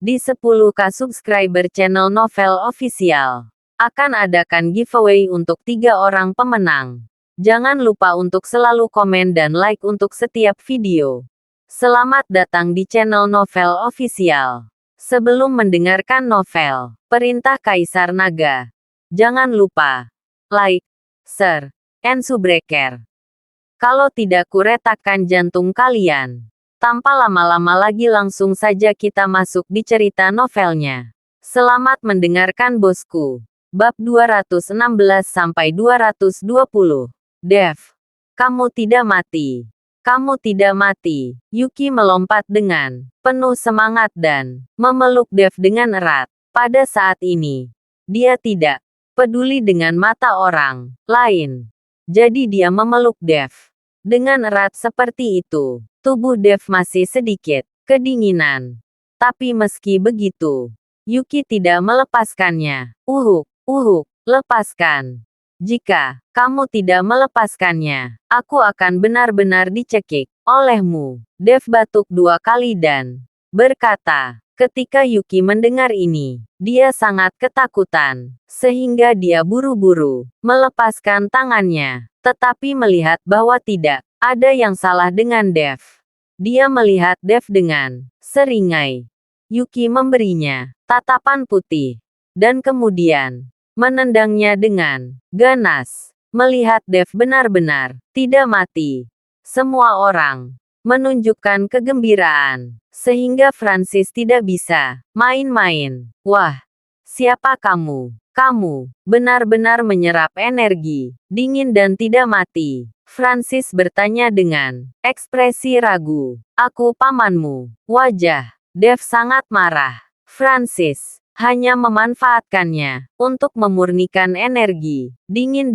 Di 10K subscriber channel Novel Official, akan adakan giveaway untuk 3 orang pemenang. Jangan lupa untuk selalu komen dan like untuk setiap video. Selamat datang di channel Novel Official. Sebelum mendengarkan novel, Perintah Kaisar Naga, jangan lupa like, share, and subscribe. Kalau tidak kuretakkan jantung kalian. Tanpa lama-lama lagi langsung saja kita masuk di cerita novelnya. Selamat mendengarkan bosku. Bab 216-220. Dev, kamu tidak mati. Kamu tidak mati. Yuki melompat dengan penuh semangat dan memeluk Dev dengan erat. Pada saat ini, dia tidak peduli dengan mata orang lain. Jadi dia memeluk Dev dengan erat seperti itu. Tubuh Dev masih sedikit kedinginan. Tapi meski begitu, Yuki tidak melepaskannya. Lepaskan. Jika kamu tidak melepaskannya, aku akan benar-benar dicekik olehmu. Dev batuk 2 kali dan berkata, ketika Yuki mendengar ini, dia sangat ketakutan, sehingga dia buru-buru melepaskan tangannya. Tetapi melihat bahwa tidak ada yang salah dengan Dev. Dia melihat Dev dengan seringai. Yuki memberinya tatapan putih, dan kemudian menendangnya dengan ganas. Melihat Dev benar-benar tidak mati. Semua orang menunjukkan kegembiraan, sehingga Francis tidak bisa main-main. Wah, siapa kamu? Kamu benar-benar menyerap energi dingin dan tidak mati. Francis bertanya dengan ekspresi ragu. Aku pamanmu. Wajah Dev sangat marah. Francis hanya memanfaatkannya untuk memurnikan energi dingin.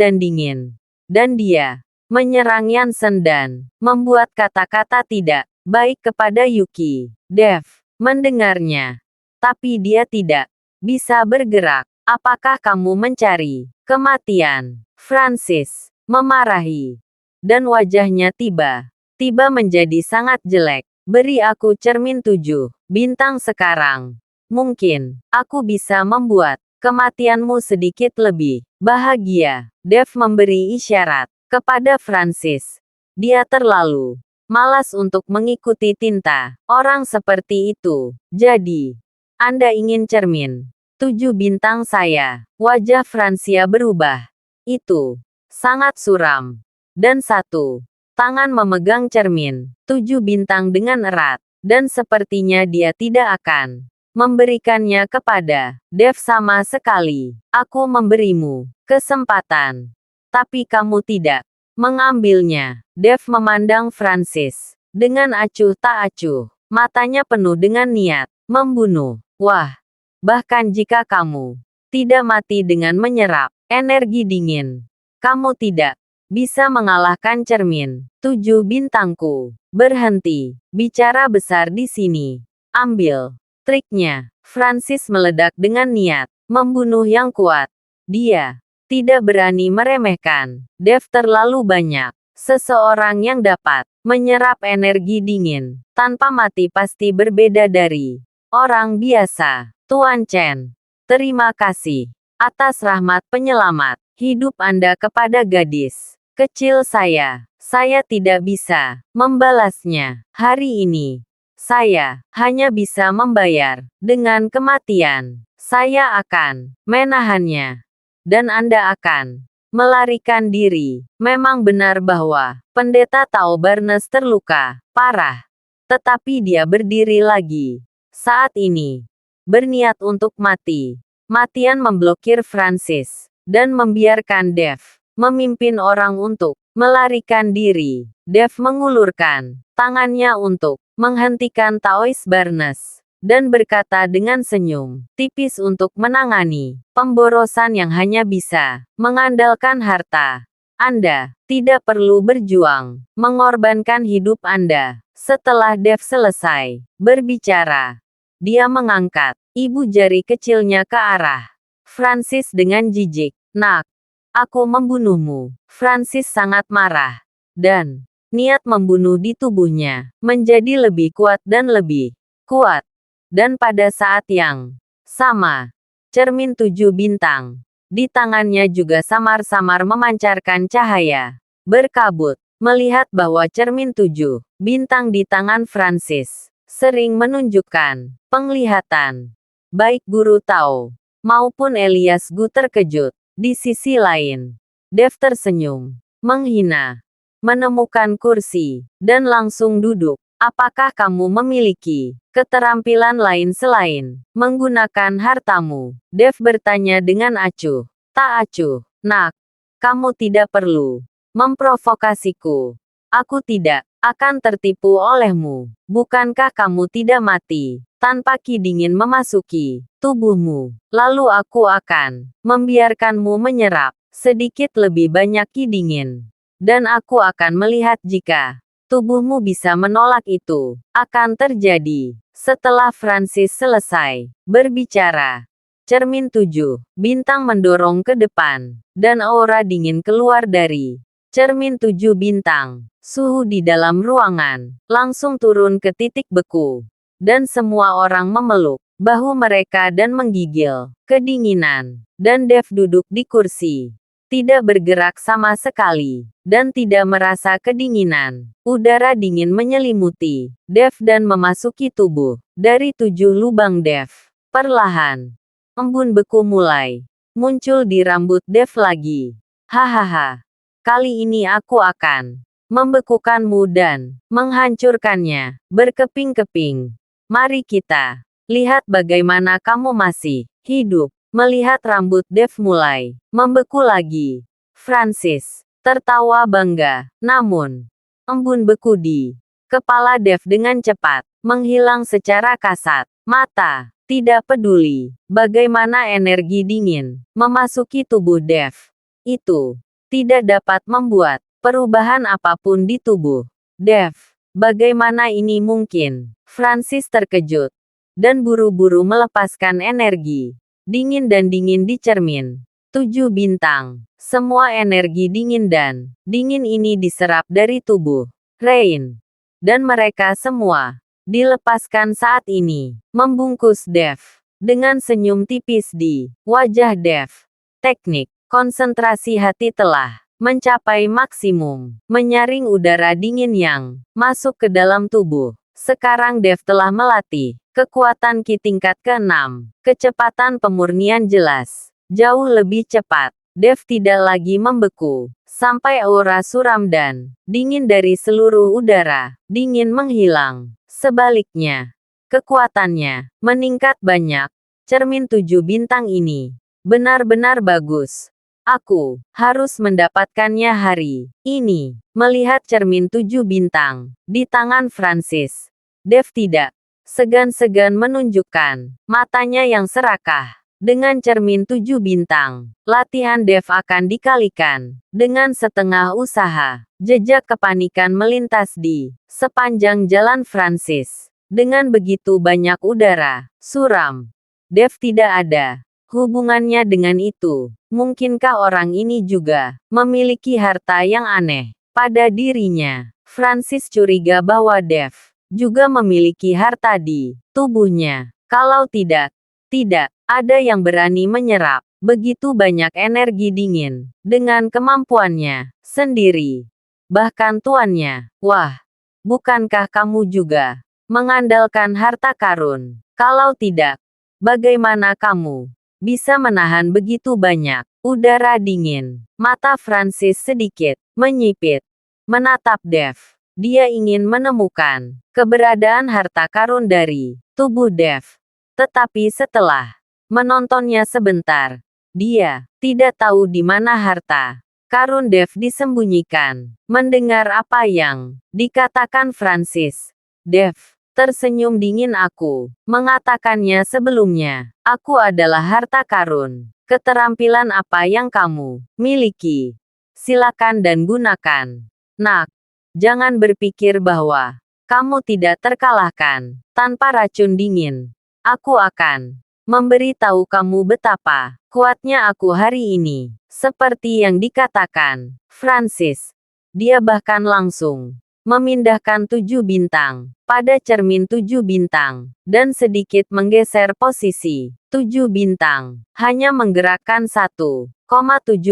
Dan dia menyerang Yansen dan membuat kata-kata tidak baik kepada Yuki. Dev mendengarnya, tapi dia tidak bisa bergerak. Apakah kamu mencari kematian? Francis memarahi, dan wajahnya tiba-tiba menjadi sangat jelek. Beri aku cermin 7 bintang sekarang. Mungkin aku bisa membuat kematianmu sedikit lebih bahagia. Dev memberi isyarat kepada Francis. Dia terlalu malas untuk mengikuti tinta orang seperti itu. Jadi, Anda ingin cermin 7 bintang saya. Wajah Francia berubah. Itu sangat suram. Dan satu tangan memegang cermin 7 bintang dengan erat. Dan sepertinya dia tidak akan memberikannya kepada Dev sama sekali. Aku memberimu kesempatan, tapi kamu tidak mengambilnya. Dev memandang Francis dengan acuh tak acuh. Matanya penuh dengan niat membunuh. Wah, bahkan jika kamu tidak mati dengan menyerap energi dingin, kamu tidak bisa mengalahkan cermin 7 bintangku. Berhenti bicara besar di sini. Ambil triknya. Francis meledak dengan niat membunuh yang kuat. Dia tidak berani meremehkan Dev terlalu banyak. Seseorang yang dapat menyerap energi dingin tanpa mati pasti berbeda dari orang biasa. Tuan Chen, terima kasih atas rahmat penyelamat hidup Anda kepada gadis kecil saya. Saya tidak bisa membalasnya hari ini. Saya hanya bisa membayar dengan kematian. Saya akan menahannya, dan Anda akan melarikan diri. Memang benar bahwa Pendeta Tao Barnes terluka parah, tetapi dia berdiri lagi. Saat ini, berniat untuk mati. Matian memblokir Francis, dan membiarkan Dev memimpin orang untuk melarikan diri. Dev mengulurkan tangannya untuk menghentikan Taois Barnes, dan berkata dengan senyum tipis untuk menangani pemborosan yang hanya bisa mengandalkan harta. Anda tidak perlu berjuang, mengorbankan hidup Anda. Setelah Dev selesai berbicara, dia mengangkat ibu jari kecilnya ke arah Francis dengan jijik. Nak, aku membunuhmu. Francis sangat marah, dan niat membunuh di tubuhnya menjadi lebih kuat dan lebih kuat. Dan pada saat yang sama, cermin 7 bintang di tangannya juga samar-samar memancarkan cahaya berkabut. Melihat bahwa cermin 7 bintang di tangan Francis sering menunjukkan penglihatan, baik Guru Tao maupun Elias Gu terkejut. Di sisi lain, Dev tersenyum menghina, menemukan kursi, dan langsung duduk. Apakah kamu memiliki keterampilan lain selain menggunakan hartamu? Dev bertanya dengan acuh. Tak acuh, nak. Kamu tidak perlu memprovokasiku. Aku tidak akan tertipu olehmu. Bukankah kamu tidak mati tanpa ki dingin memasuki tubuhmu? Lalu aku akan membiarkanmu menyerap sedikit lebih banyak ki dingin. Dan aku akan melihat jika tubuhmu bisa menolak itu. Akan terjadi. Setelah Francis selesai berbicara, cermin 7 bintang mendorong ke depan, dan aura dingin keluar dari cermin 7 bintang. Suhu di dalam ruangan langsung turun ke titik beku, dan semua orang memeluk bahu mereka dan menggigil kedinginan. Dan Dev duduk di kursi, tidak bergerak sama sekali, dan tidak merasa kedinginan. Udara dingin menyelimuti Dev dan memasuki tubuh dari 7 lubang Dev. Perlahan, embun beku mulai muncul di rambut Dev lagi. Hahaha. Kali ini aku akan membekukanmu dan menghancurkannya berkeping-keping. Mari kita lihat bagaimana kamu masih hidup. Melihat rambut Dev mulai membeku lagi, Francis tertawa bangga. Namun, embun beku di kepala Dev dengan cepat menghilang secara kasat mata. Tidak peduli bagaimana energi dingin memasuki tubuh Dev, itu tidak dapat membuat perubahan apapun di tubuh Dev. Bagaimana ini mungkin? Francis terkejut dan buru-buru melepaskan energi dingin dan dingin di cermin 7 bintang. Semua energi dingin dan dingin ini diserap dari tubuh Rain, dan mereka semua dilepaskan saat ini, membungkus Dev dengan senyum tipis di wajah Dev. Teknik konsentrasi hati telah mencapai maksimum, menyaring udara dingin yang masuk ke dalam tubuh. Sekarang Dev telah melatih kekuatan ki tingkat ke-6. Kecepatan pemurnian jelas jauh lebih cepat. Dev tidak lagi membeku, sampai aura suram dan dingin dari seluruh udara dingin menghilang. Sebaliknya, kekuatannya meningkat banyak. Cermin 7 bintang ini benar-benar bagus. Aku harus mendapatkannya hari ini. Melihat cermin 7 bintang di tangan Francis, Dev tidak segan-segan menunjukkan matanya yang serakah. Dengan cermin 7 bintang, latihan Dev akan dikalikan dengan setengah usaha. Jejak kepanikan melintas di sepanjang jalan Francis. Dengan begitu banyak udara suram, Dev tidak ada hubungannya dengan itu. Mungkinkah orang ini juga memiliki harta yang aneh pada dirinya? Francis curiga bahwa Dev juga memiliki harta di tubuhnya. Kalau tidak ada yang berani menyerap begitu banyak energi dingin dengan kemampuannya sendiri. Bahkan tuannya, wah, bukankah kamu juga mengandalkan harta karun? Kalau tidak, bagaimana kamu bisa menahan begitu banyak udara dingin? Mata Francis sedikit menyipit, menatap Dev. Dia ingin menemukan keberadaan harta karun dari tubuh Dev. Tetapi setelah menontonnya sebentar, dia tidak tahu di mana harta karun Dev disembunyikan. Mendengar apa yang dikatakan Francis, Dev tersenyum dingin. Aku mengatakannya sebelumnya. Aku adalah harta karun. Keterampilan apa yang kamu miliki? Silakan dan gunakan. Nak, jangan berpikir bahwa kamu tidak terkalahkan tanpa racun dingin. Aku akan memberi tahu kamu betapa kuatnya aku hari ini. Seperti yang dikatakan Francis, dia bahkan langsung memindahkan 7 bintang pada cermin 7 bintang, dan sedikit menggeser posisi 7 bintang, hanya menggerakkan 1,7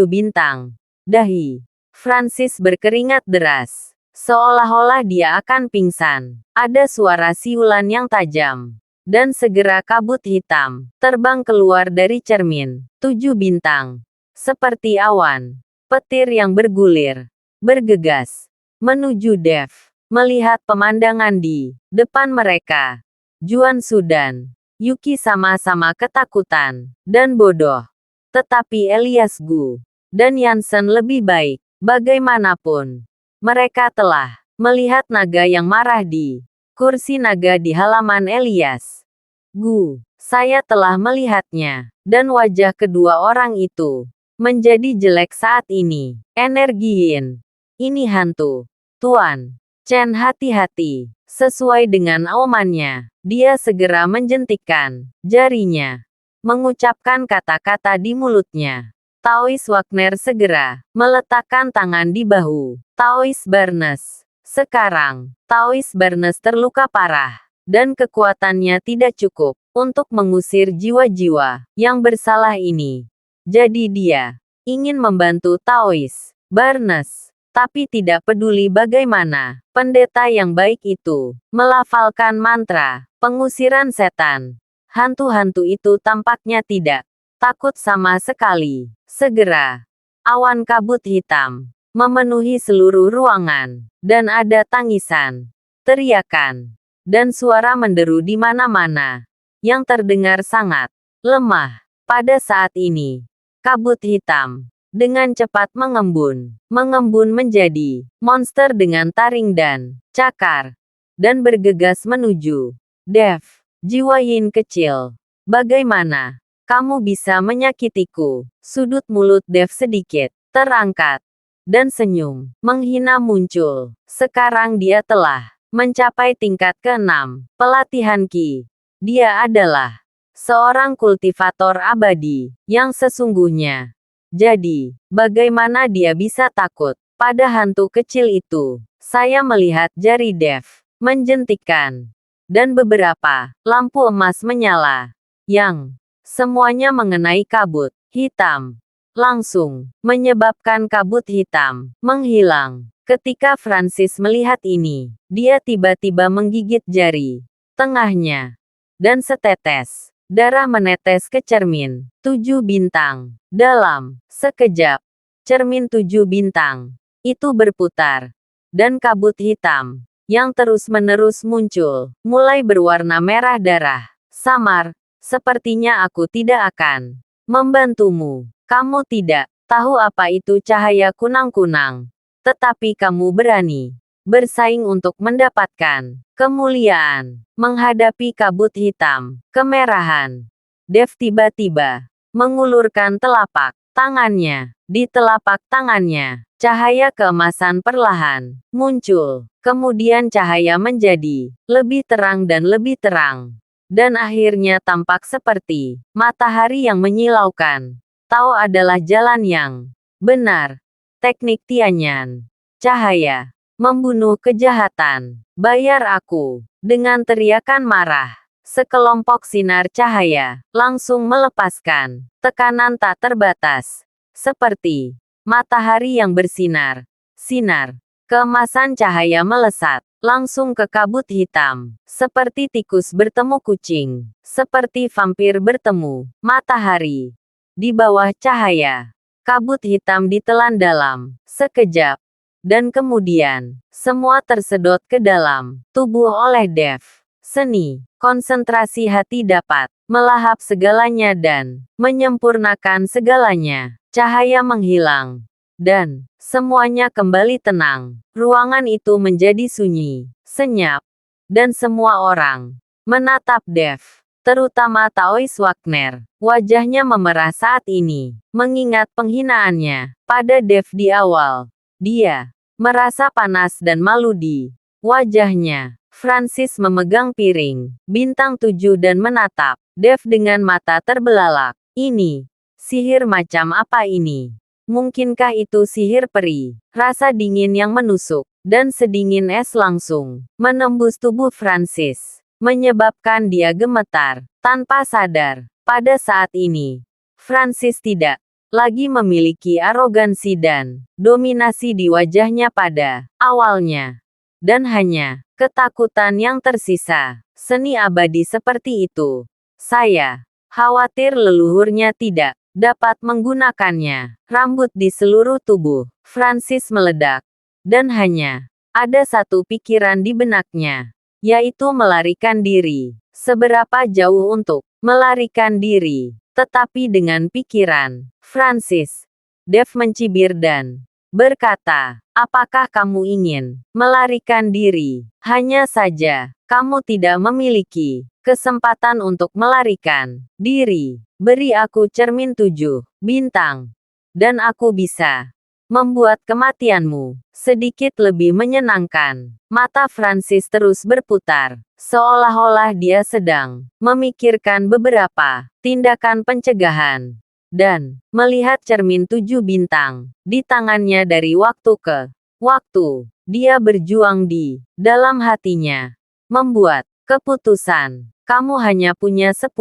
bintang. Dahi Francis berkeringat deras, seolah-olah dia akan pingsan. Ada suara siulan yang tajam. Dan segera kabut hitam terbang keluar dari cermin 7 bintang. Seperti awan petir yang bergulir, bergegas menuju Dev. Melihat pemandangan di depan mereka, Juan Sudan, Yuki sama-sama ketakutan dan bodoh. Tetapi Elias Gu dan Yansen lebih baik. Bagaimanapun, mereka telah melihat naga yang marah di kursi naga di halaman Elias Gu. Saya telah melihatnya, dan wajah kedua orang itu menjadi jelek saat ini. Energi Yin. Ini hantu. Tuan Chen, hati-hati. Sesuai dengan aumannya, dia segera menjentikkan jarinya, mengucapkan kata-kata di mulutnya. Taois Wagner segera meletakkan tangan di bahu Taois Barnes. Sekarang, Taois Barnes terluka parah, dan kekuatannya tidak cukup untuk mengusir jiwa-jiwa yang bersalah ini. Jadi dia ingin membantu Taois Barnes, tapi tidak peduli bagaimana pendeta yang baik itu melafalkan mantra pengusiran setan. Hantu-hantu itu tampaknya tidak takut sama sekali. Segera, awan kabut hitam memenuhi seluruh ruangan, dan ada tangisan, teriakan, dan suara menderu di mana-mana, yang terdengar sangat lemah. Pada saat ini, kabut hitam dengan cepat mengembun menjadi monster dengan taring dan cakar, dan bergegas menuju Dev. Jiwa Yin kecil, bagaimana kamu bisa menyakitiku? Sudut mulut Dev sedikit terangkat, dan senyum menghina muncul. Sekarang dia telah mencapai tingkat ke-6 pelatihan Qi. Dia adalah seorang kultivator abadi yang sesungguhnya. Jadi, bagaimana dia bisa takut pada hantu kecil itu? Saya melihat jari Dev menjentikkan, dan beberapa lampu emas menyala, yang semuanya mengenai kabut hitam, langsung menyebabkan kabut hitam menghilang. Ketika Francis melihat ini, dia tiba-tiba menggigit jari tengahnya, dan setetes darah menetes ke cermin 7 bintang. Dalam sekejap, cermin 7 bintang itu berputar, dan kabut hitam yang terus-menerus muncul mulai berwarna merah darah. Samar, sepertinya aku tidak akan membantumu. Kamu tidak tahu apa itu cahaya kunang-kunang, tetapi kamu berani bersaing untuk mendapatkan kemuliaan, menghadapi kabut hitam, kemerahan. Dev tiba-tiba mengulurkan telapak tangannya. Di telapak tangannya, cahaya keemasan perlahan muncul. Kemudian cahaya menjadi lebih terang dan lebih terang. Dan akhirnya tampak seperti matahari yang menyilaukan. Tao adalah jalan yang benar. Teknik Tianyan. Cahaya membunuh kejahatan. Bayar aku. Dengan teriakan marah, sekelompok sinar cahaya langsung melepaskan tekanan tak terbatas. Seperti matahari yang bersinar. Sinar keemasan cahaya melesat langsung ke kabut hitam. Seperti tikus bertemu kucing. Seperti vampir bertemu matahari. Di bawah cahaya, kabut hitam ditelan dalam sekejap. Dan kemudian, semua tersedot ke dalam tubuh oleh Dev. Seni, konsentrasi hati dapat melahap segalanya dan menyempurnakan segalanya. Cahaya menghilang, dan semuanya kembali tenang. Ruangan itu menjadi sunyi, senyap, dan semua orang menatap Dev, terutama Taois Wagner. Wajahnya memerah saat ini, mengingat penghinaannya pada Dev di awal. Dia merasa panas dan malu di wajahnya. Francis memegang piring bintang 7 dan menatap Dev dengan mata terbelalak. Ini sihir macam apa ini? Mungkinkah itu sihir peri? Rasa dingin yang menusuk, dan sedingin es langsung menembus tubuh Francis, menyebabkan dia gemetar, tanpa sadar. Pada saat ini, Francis tidak lagi memiliki arogansi dan dominasi di wajahnya pada awalnya. Dan hanya ketakutan yang tersisa. Seni abadi seperti itu. Saya khawatir leluhurnya tidak dapat menggunakannya. Rambut di seluruh tubuh Francis meledak. Dan hanya ada satu pikiran di benaknya, yaitu melarikan diri. Seberapa jauh untuk melarikan diri? Tetapi dengan pikiran Francis, Dev mencibir dan berkata, apakah kamu ingin melarikan diri? Hanya saja, kamu tidak memiliki kesempatan untuk melarikan diri. Beri aku cermin 7 bintang, dan aku bisa membuat kematianmu sedikit lebih menyenangkan. Mata Francis terus berputar, seolah-olah dia sedang memikirkan beberapa tindakan pencegahan. Dan melihat cermin 7 bintang di tangannya dari waktu ke waktu, dia berjuang di dalam hatinya. Membuat keputusan. Kamu hanya punya 10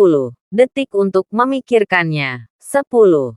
detik untuk memikirkannya. 10, 9,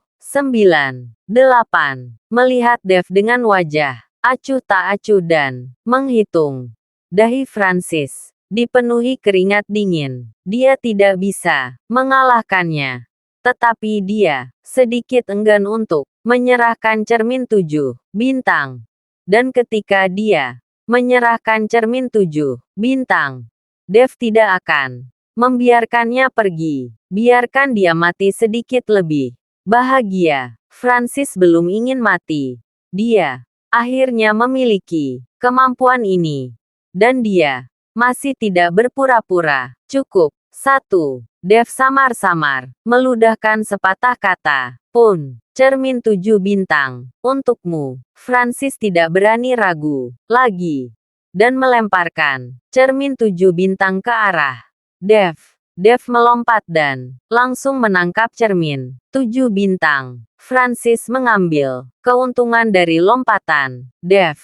8. Melihat Dev dengan wajah acuh tak acuh dan menghitung. Dahi Francis dipenuhi keringat dingin. Dia tidak bisa mengalahkannya. Tetapi dia sedikit enggan untuk menyerahkan cermin 7 bintang. Dan ketika dia menyerahkan cermin 7 bintang, Dev tidak akan membiarkannya pergi. Biarkan dia mati sedikit lebih bahagia. Francis belum ingin mati. Dia akhirnya memiliki kemampuan ini. Dan dia masih tidak berpura-pura. Cukup. 1. Dev samar-samar meludahkan sepatah kata pun. Cermin 7 bintang untukmu. Francis tidak berani ragu lagi dan melemparkan cermin 7 bintang ke arah Dev. Dev melompat dan langsung menangkap cermin 7 bintang. Francis mengambil keuntungan dari lompatan Dev,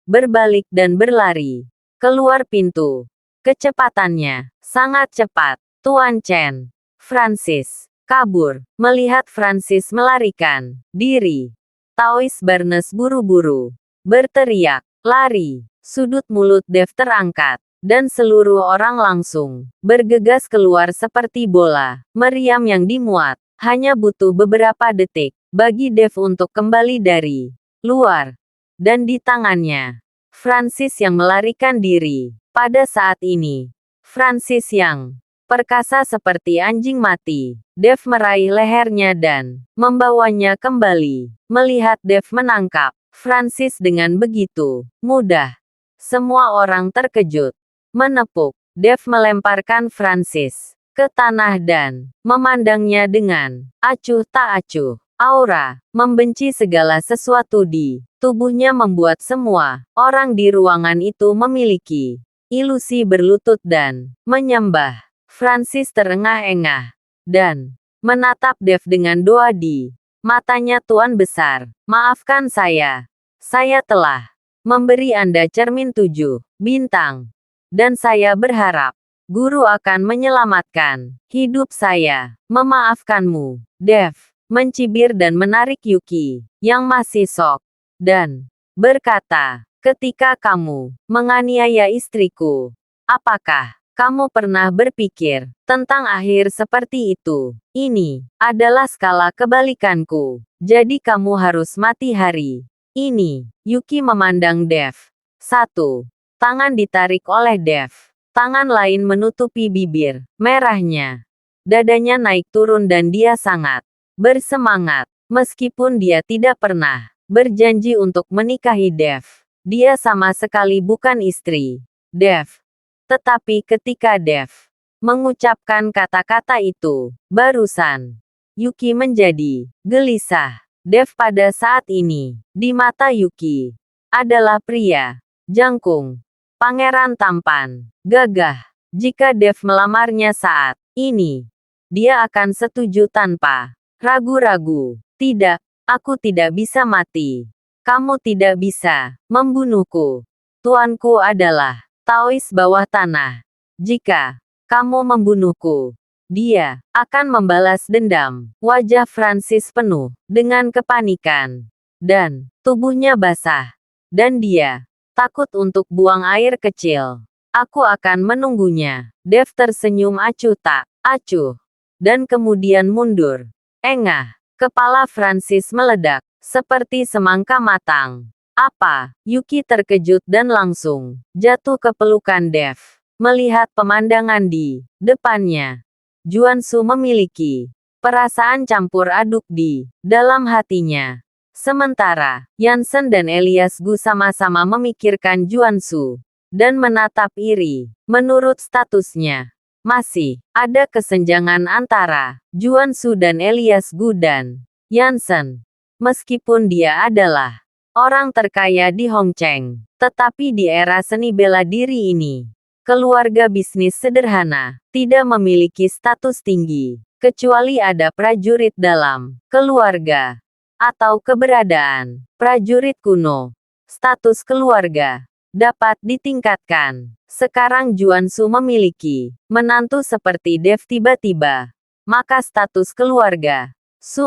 berbalik dan berlari keluar pintu. Kecepatannya sangat cepat. Tuan Chen. Francis kabur. Melihat Francis melarikan diri, Taois Barnes buru-buru berteriak, lari. Sudut mulut Dev terangkat, dan seluruh orang langsung bergegas keluar seperti bola meriam yang dimuat. Hanya butuh beberapa detik bagi Dev untuk kembali dari luar. Dan di tangannya, Francis yang melarikan diri. Pada saat ini, Francis yang perkasa seperti anjing mati. Dev meraih lehernya dan membawanya kembali. Melihat Dev menangkap Francis dengan begitu mudah, semua orang terkejut. Menepuk, Dev melemparkan Francis ke tanah dan memandangnya dengan acuh tak acuh. Aura membenci segala sesuatu di tubuhnya membuat semua orang di ruangan itu memiliki ilusi berlutut dan menyembah. Francis terengah-engah dan menatap Dev dengan doa di matanya. Tuan besar, maafkan saya. Saya telah memberi Anda cermin 7 bintang. Dan saya berharap guru akan menyelamatkan hidup saya. Memaafkanmu. Dev mencibir dan menarik Yuki, yang masih shock, dan berkata, ketika kamu menganiaya istriku, apakah kamu pernah berpikir tentang akhir seperti itu? Ini adalah skala kebalikanku. Jadi kamu harus mati hari ini. Yuki memandang Dev. 1. Tangan ditarik oleh Dev. Tangan lain menutupi bibir merahnya. Dadanya naik turun dan dia sangat bersemangat. Meskipun dia tidak pernah berjanji untuk menikahi Dev. Dia sama sekali bukan istri Dev. Tetapi ketika Dev mengucapkan kata-kata itu barusan, Yuki menjadi gelisah. Dev pada saat ini, di mata Yuki, adalah pria jangkung, pangeran tampan, gagah. Jika Dev melamarnya saat ini, dia akan setuju tanpa ragu-ragu. Tidak Aku tidak bisa mati. Kamu tidak bisa membunuhku. Tuanku adalah Taois bawah tanah. Jika kamu membunuhku, dia akan membalas dendam. Wajah Francis penuh dengan kepanikan. Dan tubuhnya basah. Dan dia takut untuk buang air kecil. Aku akan menunggunya. Dev tersenyum acuh tak acuh. Dan kemudian mundur. Engah. Kepala Francis meledak. Seperti semangka matang. Apa? Yuki terkejut dan langsung jatuh ke pelukan Dev. Melihat pemandangan di depannya. Juansu memiliki perasaan campur aduk di dalam hatinya. Sementara, Yansen dan Elias Gu sama-sama memikirkan Juansu dan menatap iri. Menurut statusnya, masih ada kesenjangan antara Juansu dan Elias Gu dan Yansen. Meskipun dia adalah orang terkaya di Hongcheng, tetapi di era seni bela diri ini, keluarga bisnis sederhana tidak memiliki status tinggi, kecuali ada prajurit dalam keluarga atau keberadaan prajurit kuno. Status keluarga dapat ditingkatkan. Sekarang Juansu memiliki menantu seperti Dev tiba-tiba, maka status keluarga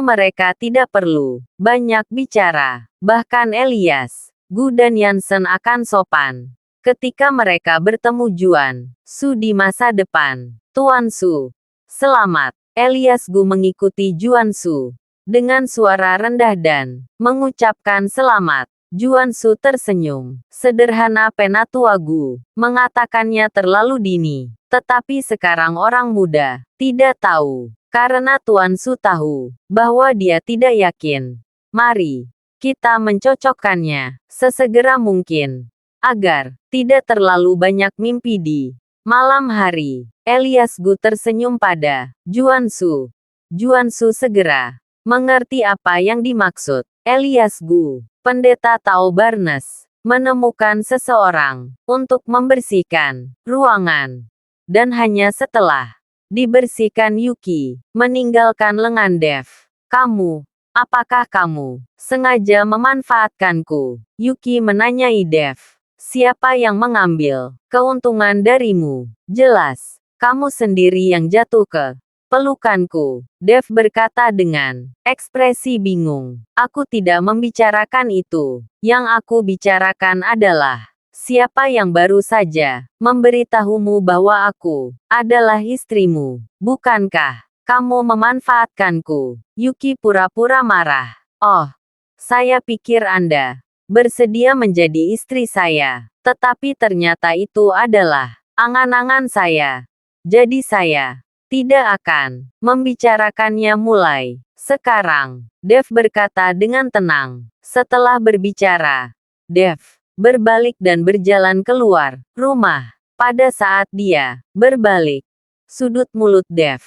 mereka tidak perlu banyak bicara. Bahkan Elias Gu dan Yansen akan sopan ketika mereka bertemu Juansu di masa depan. Tuan Su, selamat. Elias Gu mengikuti Juansu dengan suara rendah dan mengucapkan selamat. Juansu tersenyum. Sederhana Penatua Gu mengatakannya terlalu dini. Tetapi sekarang orang muda tidak tahu. Karena Tuan Su tahu bahwa dia tidak yakin. Mari kita mencocokkannya sesegera mungkin agar tidak terlalu banyak mimpi di malam hari. Elias Gu tersenyum pada Juansu. Juansu segera mengerti apa yang dimaksud. Elias Gu, pendeta Tao Barnes, menemukan seseorang untuk membersihkan ruangan. Dan hanya setelah dibersihkan Yuki meninggalkan lengan Dev. Kamu, apakah kamu sengaja memanfaatkanku? Yuki menanyai Dev. Siapa yang mengambil keuntungan darimu? Jelas, kamu sendiri yang jatuh ke pelukanku. Dev berkata dengan ekspresi bingung. Aku tidak membicarakan itu. Yang aku bicarakan adalah siapa yang baru saja memberitahumu bahwa aku adalah istrimu. Bukankah kamu memanfaatkanku? Yuki pura-pura marah. Oh, saya pikir Anda bersedia menjadi istri saya. Tetapi ternyata itu adalah angan-angan saya. Jadi saya tidak akan membicarakannya mulai sekarang. Dev berkata dengan tenang. Setelah berbicara, Dev berbalik dan berjalan keluar rumah. Pada saat dia berbalik, sudut mulut Dev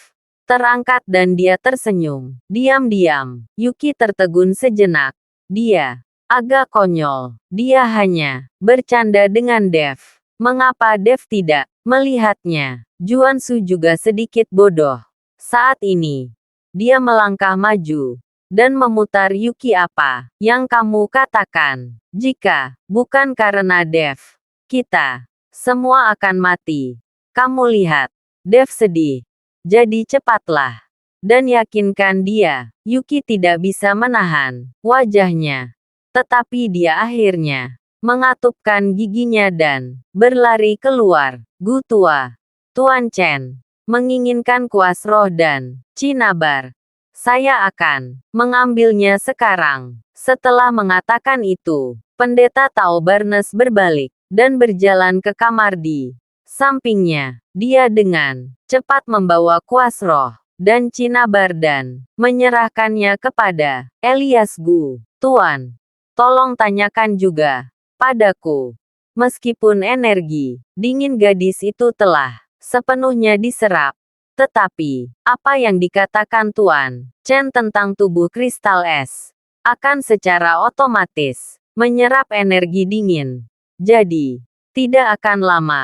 terangkat dan dia tersenyum. Diam-diam, Yuki tertegun sejenak. Dia agak konyol. Dia hanya bercanda dengan Dev. Mengapa Dev tidak melihatnya? Juansu juga sedikit bodoh. Saat ini, dia melangkah maju dan memutar Yuki. Apa yang kamu katakan? Jika bukan karena Dev, kita semua akan mati. Kamu lihat, Dev sedih. Jadi cepatlah dan yakinkan dia. Yuki tidak bisa menahan wajahnya. Tetapi dia akhirnya mengatupkan giginya dan berlari keluar. Gu tua, Tuan Chen, menginginkan kuas roh dan Cinabar. Saya akan mengambilnya sekarang. Setelah mengatakan itu, pendeta Tao Barnes berbalik dan berjalan ke kamar di sampingnya. Dia dengan cepat membawa kuas roh dan Cinabar dan menyerahkannya kepada Elias Gu. Tuan, tolong tanyakan juga padaku. Meskipun energi dingin gadis itu telah sepenuhnya diserap, tetapi apa yang dikatakan Tuan Chen tentang tubuh kristal es akan secara otomatis menyerap energi dingin. Jadi, tidak akan lama,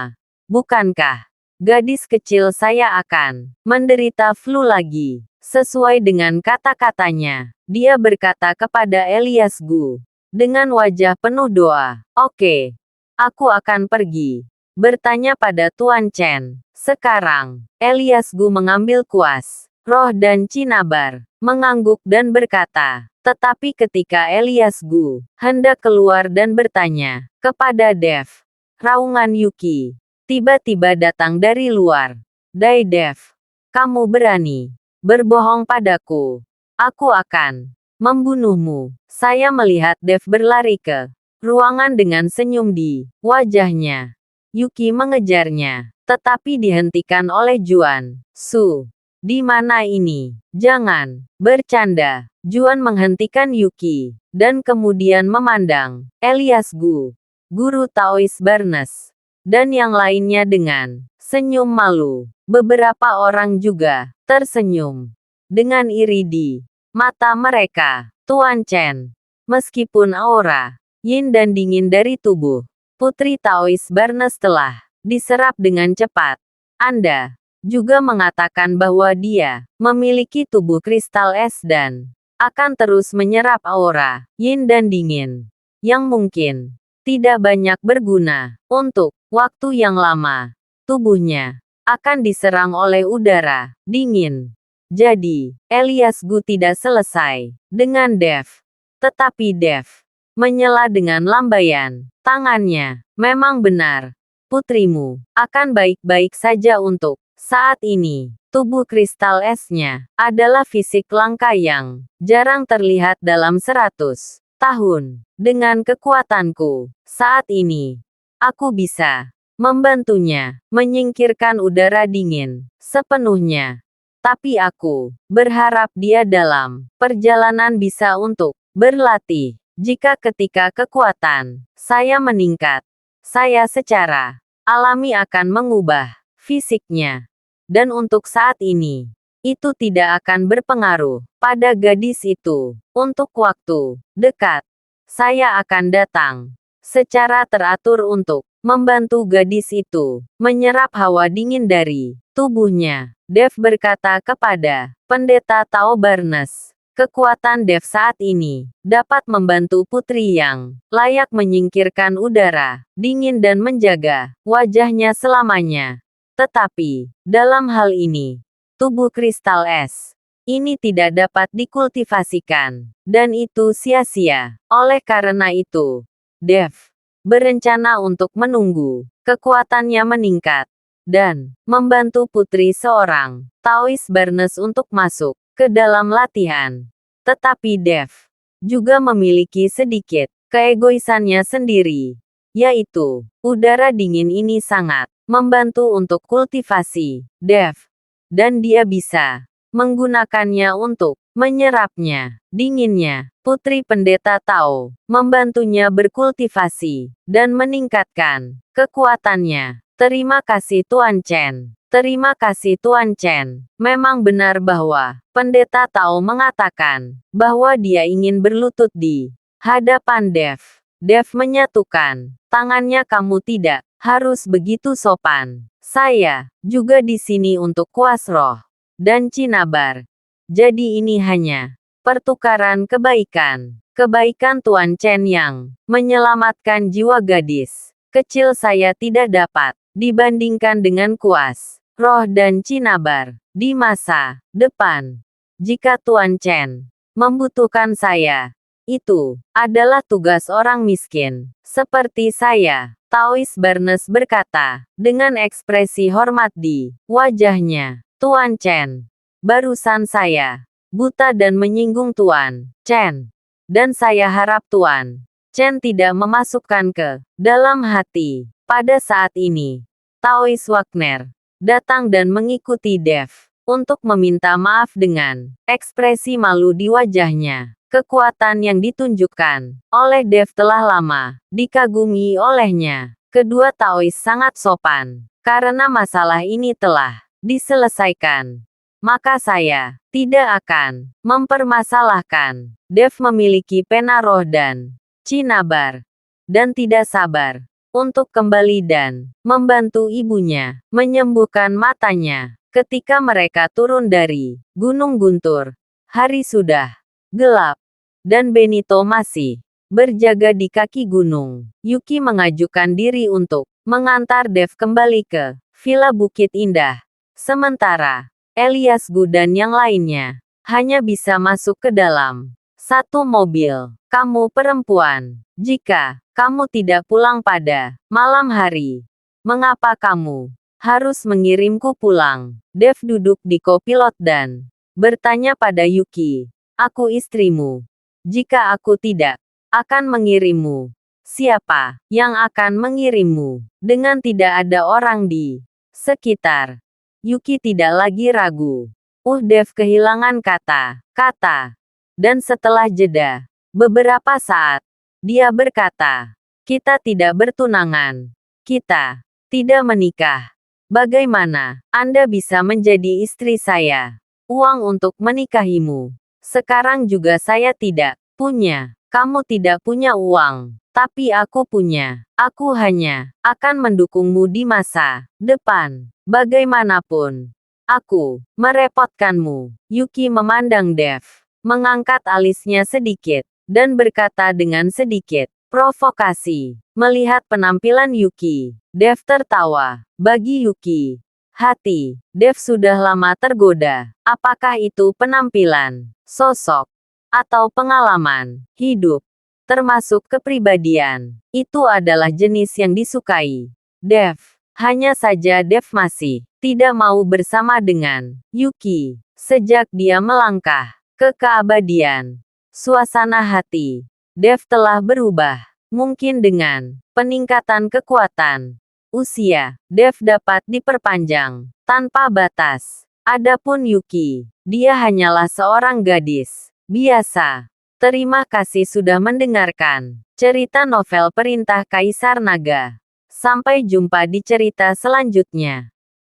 bukankah? Gadis kecil saya akan menderita flu lagi. Sesuai dengan kata-katanya, dia berkata kepada Elias Gu. Dengan wajah penuh doa, "Oke, aku akan pergi." Bertanya pada Tuan Chen. Sekarang, Elias Gu mengambil kuas. Roh dan Cinnabar mengangguk dan berkata, tetapi ketika Elias Gu hendak keluar dan bertanya kepada Dev, raungan Yuki tiba-tiba datang dari luar. "Dai Dev, kamu berani berbohong padaku. Aku akan membunuhmu." Saya melihat Dev berlari ke ruangan dengan senyum di wajahnya. Yuki mengejarnya, tetapi dihentikan oleh Juan Su. "Di mana ini? Jangan bercanda." Juan menghentikan Yuki, dan kemudian memandang Elias Gu, guru Taois Barnes, dan yang lainnya dengan senyum malu. Beberapa orang juga tersenyum dengan iri di mata mereka. Tuan Chen, meskipun aura yin dan dingin dari tubuh Putri Taois Barnes telah diserap dengan cepat, Anda juga mengatakan bahwa dia memiliki tubuh kristal es dan akan terus menyerap aura yin dan dingin yang mungkin tidak banyak berguna untuk waktu yang lama. Tubuhnya akan diserang oleh udara dingin. Jadi, Elias Gu tidak selesai dengan Dev. Tetapi Dev menyela dengan lambaian tangannya. "Memang benar, putrimu akan baik-baik saja untuk saat ini." Tubuh kristal esnya adalah fisik langka yang jarang terlihat dalam 100 tahun. Dengan kekuatanku saat ini, aku bisa membantunya menyingkirkan udara dingin sepenuhnya. Tapi aku berharap dia dalam perjalanan bisa untuk berlatih. Jika ketika kekuatan saya meningkat, saya secara alami akan mengubah fisiknya. Dan untuk saat ini, itu tidak akan berpengaruh pada gadis itu. Untuk waktu dekat, saya akan datang secara teratur untuk membantu gadis itu menyerap hawa dingin dari tubuhnya. Dev berkata kepada Pendeta Tao Barnes, kekuatan Dev saat ini dapat membantu putri yang layak menyingkirkan udara dingin dan menjaga wajahnya selamanya. Tetapi, dalam hal ini, tubuh kristal es ini tidak dapat dikultivasikan, dan itu sia-sia. Oleh karena itu, Dev berencana untuk menunggu kekuatannya meningkat dan membantu putri seorang Taois Barnes untuk masuk ke dalam latihan. Tetapi Dev juga memiliki sedikit keegoisannya sendiri, yaitu udara dingin ini sangat membantu untuk kultivasi Dev, dan dia bisa menggunakannya untuk menyerapnya. Dinginnya, Putri Pendeta Tao membantunya berkultivasi dan meningkatkan kekuatannya. Terima kasih Tuan Chen. Terima kasih Tuan Chen. Memang benar bahwa Pendeta Tao mengatakan bahwa dia ingin berlutut di hadapan Dev. Dev menyatukan tangannya. "Kamu tidak harus begitu sopan. Saya juga di sini untuk kuas roh dan Cinnabar. Jadi ini hanya pertukaran kebaikan. Kebaikan Tuan Chen yang menyelamatkan jiwa gadis kecil saya tidak dapat dibandingkan dengan kuas roh dan Cinnabar di masa depan. Jika Tuan Chen membutuhkan saya, itu adalah tugas orang miskin seperti saya." Taois Barnes berkata, dengan ekspresi hormat di wajahnya. "Tuan Chen, barusan saya buta dan menyinggung Tuan Chen. Dan saya harap Tuan Chen tidak memasukkan ke dalam hati." Pada saat ini, Taois Wagner datang dan mengikuti Dev untuk meminta maaf dengan ekspresi malu di wajahnya. Kekuatan yang ditunjukkan oleh Dev telah lama dikagumi olehnya. Kedua Taois sangat sopan. Karena masalah ini telah diselesaikan, maka saya tidak akan mempermasalahkan. Dev memiliki pena roh dan Cinnabar, dan tidak sabar untuk kembali dan membantu ibunya menyembuhkan matanya. Ketika mereka turun dari Gunung Guntur, hari sudah gelap, dan Benito masih berjaga di kaki gunung. Yuki mengajukan diri untuk mengantar Dev kembali ke Villa Bukit Indah. Sementara Elias Gu dan yang lainnya hanya bisa masuk ke dalam satu mobil. Kamu perempuan, jika kamu tidak pulang pada malam hari, mengapa kamu harus mengirimku pulang? Dev duduk di kopilot dan bertanya pada Yuki. Aku istrimu. Jika aku tidak akan mengirimmu, siapa yang akan mengirimmu? Dengan tidak ada orang di sekitar, Yuki tidak lagi ragu. Dev kehilangan kata-kata. Dan setelah jeda beberapa saat, dia berkata, kita tidak bertunangan. Kita tidak menikah. Bagaimana Anda bisa menjadi istri saya? Uang untuk menikahimu. Sekarang juga saya tidak punya. Kamu tidak punya uang. Tapi aku punya. Aku hanya akan mendukungmu di masa depan. Bagaimanapun, aku merepotkanmu. Yuki memandang Dev, mengangkat alisnya sedikit, dan berkata dengan sedikit provokasi. Melihat penampilan Yuki, Dev tertawa. Bagi Yuki, hati Dev sudah lama tergoda. Apakah itu penampilan, sosok, atau pengalaman hidup, termasuk kepribadian? Itu adalah jenis yang disukai Dev. Hanya saja Dev masih tidak mau bersama dengan Yuki. Sejak dia melangkah ke keabadian, suasana hati Dev telah berubah. Mungkin dengan peningkatan kekuatan usia, Dev dapat diperpanjang tanpa batas. Adapun Yuki, dia hanyalah seorang gadis biasa. Terima kasih sudah mendengarkan cerita novel Perintah Kaisar Naga. Sampai jumpa di cerita selanjutnya.